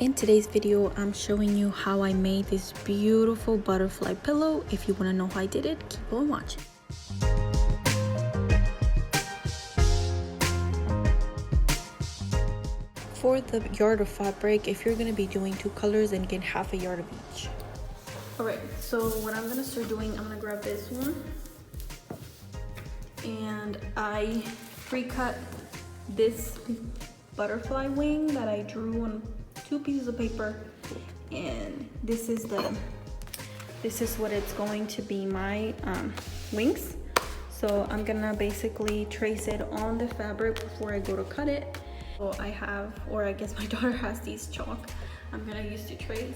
In today's video, I'm showing you how I made this beautiful butterfly pillow. If you want to know how I did it, keep on watching. For the yard of fabric, if you're going to be doing 2 colors, then get half a yard of each. Alright, so what I'm going to start doing, I'm going to grab this one. And I pre-cut this butterfly wing that I drew on 2 pieces of paper, and this is what it's going to be, my wings. So I'm gonna basically trace it on the fabric before I go to cut it. So I have, or I guess my daughter has, these chalk I'm gonna use to trace.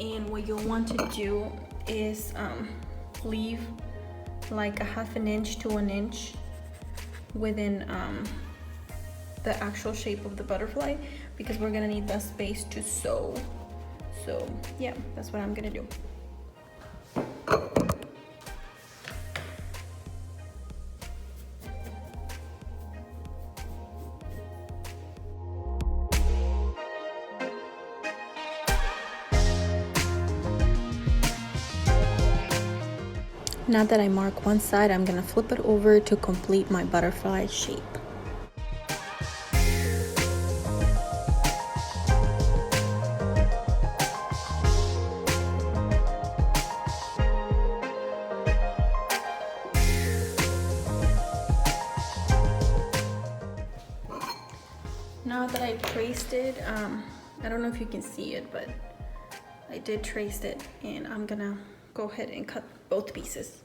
And what you'll want to do is leave like a 1/2 inch to 1 inch within the actual shape of the butterfly, because we're gonna need that space to sew. So yeah, that's what I'm gonna do. Now that I mark one side, I'm gonna flip it over to complete my butterfly shape. Now that I traced it, I don't know if you can see it, but I did trace it, and I'm gonna go ahead and cut both pieces.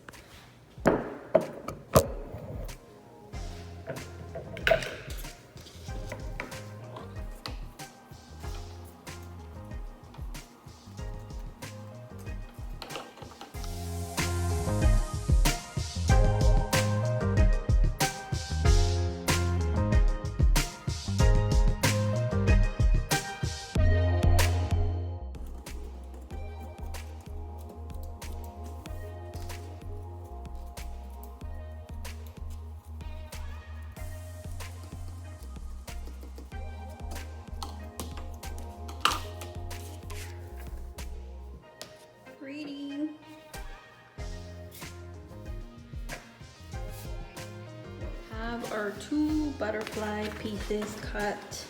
Pretty. Have our 2 butterfly pieces cut,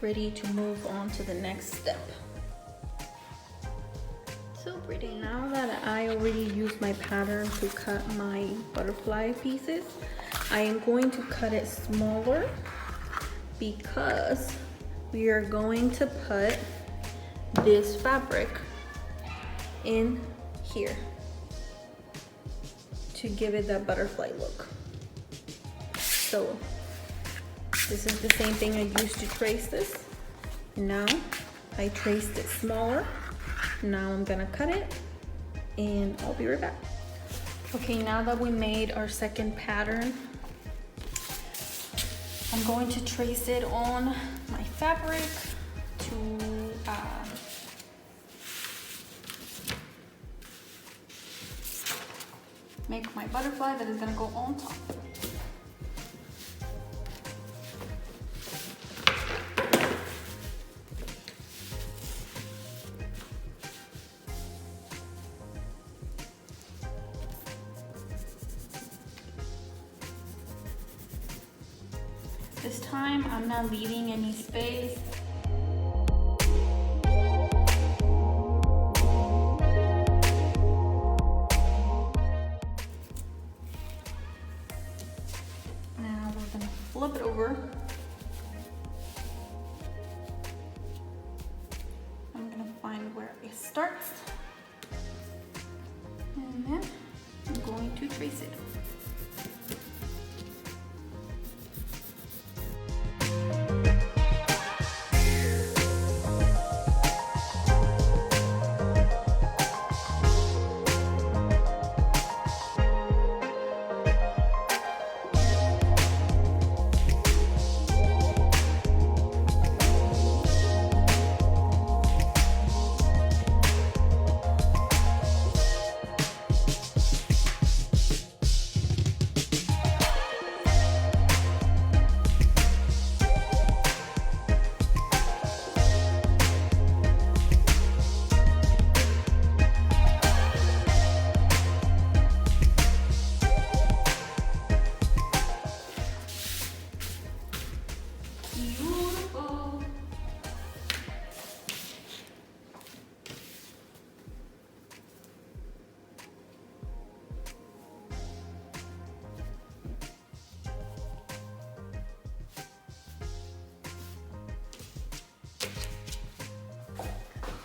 ready to move on to the next step. So pretty. Now that I already used my pattern to cut my butterfly pieces, I am going to cut it smaller because we are going to put this fabric in here to give it that butterfly look. So this is the same thing I used to trace this. Now I traced it smaller. Now I'm gonna cut it, and I'll be right back. Okay, now that we made our second pattern, I'm going to trace it on my fabric to make my butterfly that is gonna go on top. This time I'm not leaving any space. Flip it over. I'm gonna find where it starts, and then I'm going to trace it.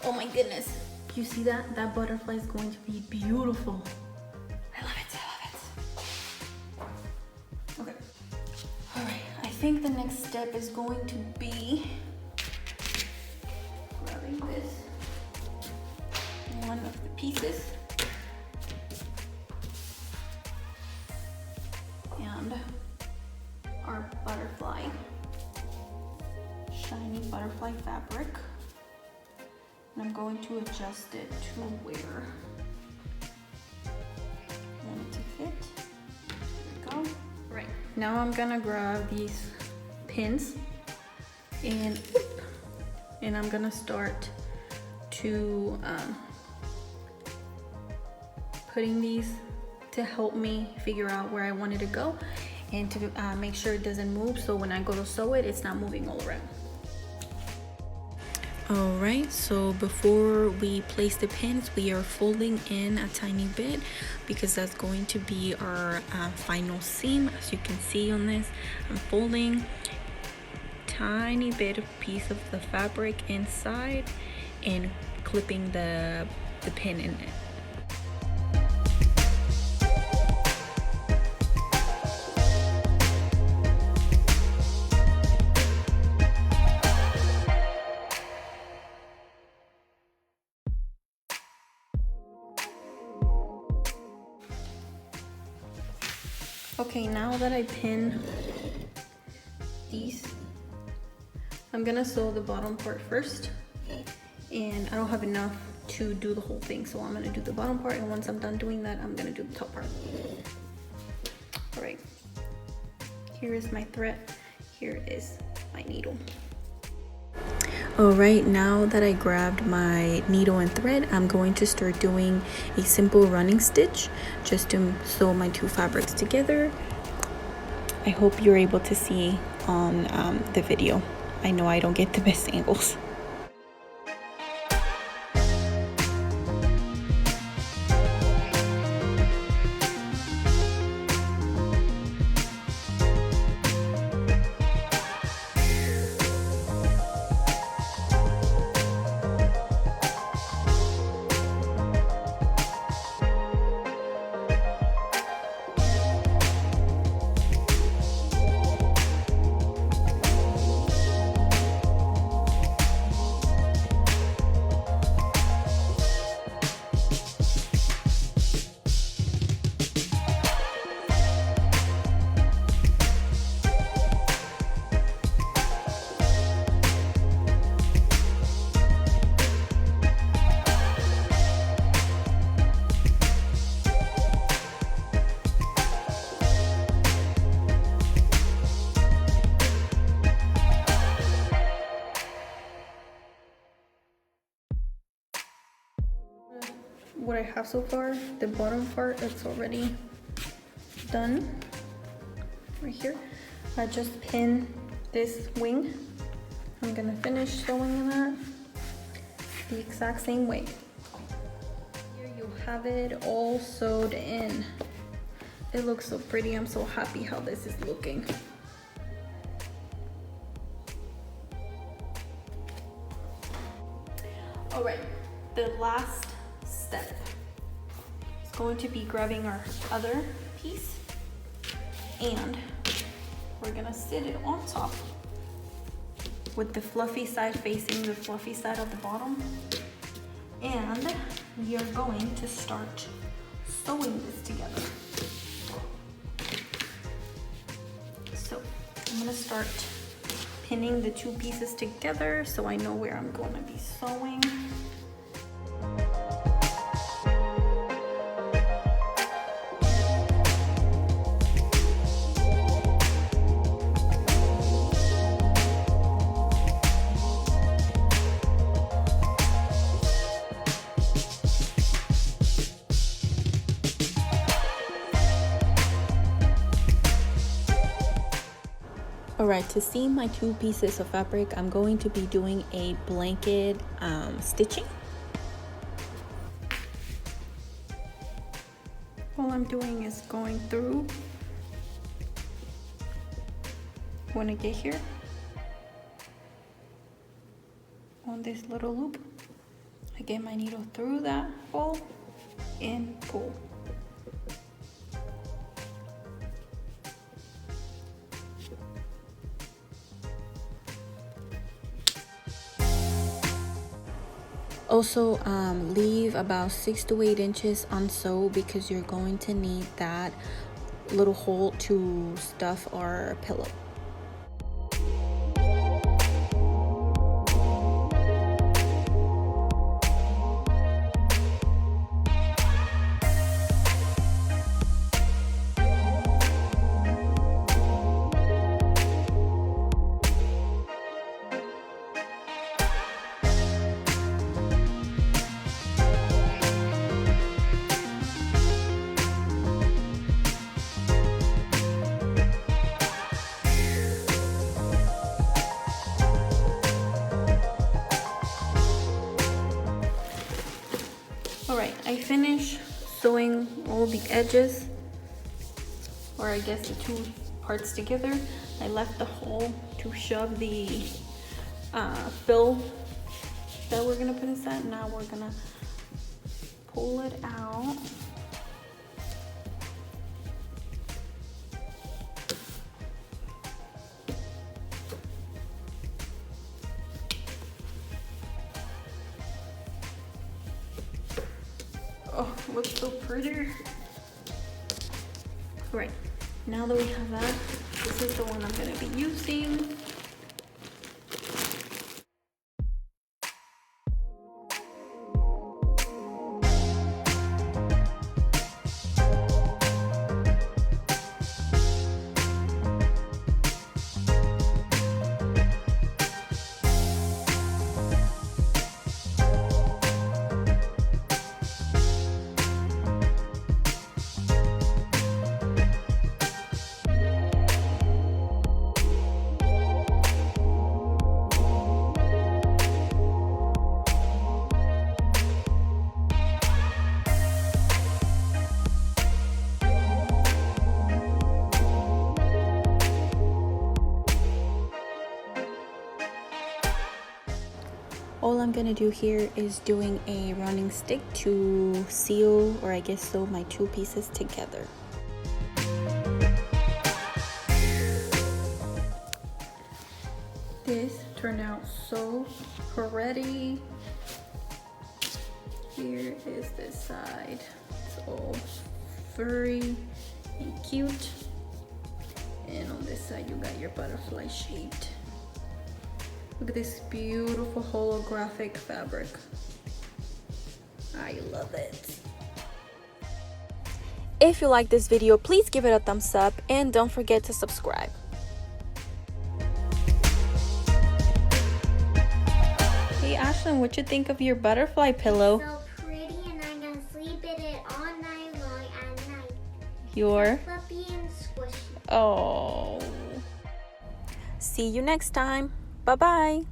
Oh my goodness. You see that? That butterfly is going to be beautiful. I love it, I love it. Okay. All right, I think the next step is going to be grabbing this, one of the pieces, and our butterfly, shiny butterfly fabric. And I'm going to adjust it to where I want it to fit. There we go. Right, now I'm gonna grab these pins and I'm gonna start to putting these to help me figure out where I want it to go and to make sure it doesn't move, so when I go to sew it, it's not moving all around. All right, so before we place the pins, we are folding in a tiny bit because that's going to be our final seam. As you can see on this, I'm folding tiny bit of piece of the fabric inside and clipping the pin in it. Okay, now that I pin these, I'm gonna sew the bottom part first, and I don't have enough to do the whole thing, so I'm gonna do the bottom part, and once I'm done doing that, I'm gonna do the top part. All right, here is my thread, here is my needle. All right, now that I grabbed my needle and thread, I'm going to start doing a simple running stitch just to sew my two fabrics together. I hope you're able to see on the video. I know I don't get the best angles. What I have so far, the bottom part, it's already done right here. I just pin this wing. I'm gonna finish sewing that the exact same way. Here you have it all sewed in. It looks so pretty. I'm so happy how this is looking. All right, the last step is going to be grabbing our other piece, and we're gonna sit it on top with the fluffy side facing the fluffy side of the bottom, and we are going to start sewing this together. So I'm gonna start pinning the two pieces together so I know where I'm gonna be sewing. Alright, to seam my two pieces of fabric, I'm going to be doing a blanket stitching. All I'm doing is going through when I get here on this little loop, I get my needle through that hole and pull. Also, leave about 6 to 8 inches unsew because you're going to need that little hole to stuff our pillow. Alright, I finished sewing all the edges, or I guess the two parts together. I left the hole to shove the fill that we're gonna put inside. Now we're gonna pull it out. Oh, looks so pretty. Right, now that we have that, this is the one I'm gonna be using. All I'm gonna do here is doing a running stick to seal, or I guess sew my two pieces together. This turned out so pretty. Here is this side. It's all furry and cute. And on this side you got your butterfly shaped. Look at this beautiful holographic fabric. I love it. If you like this video, please give it a thumbs up and don't forget to subscribe. Hey Ashlyn, what you think of your butterfly pillow? So pretty, and I'm gonna sleep in it all night long at night. Your Fluffy and squishy. oh. See you next time. Bye-bye.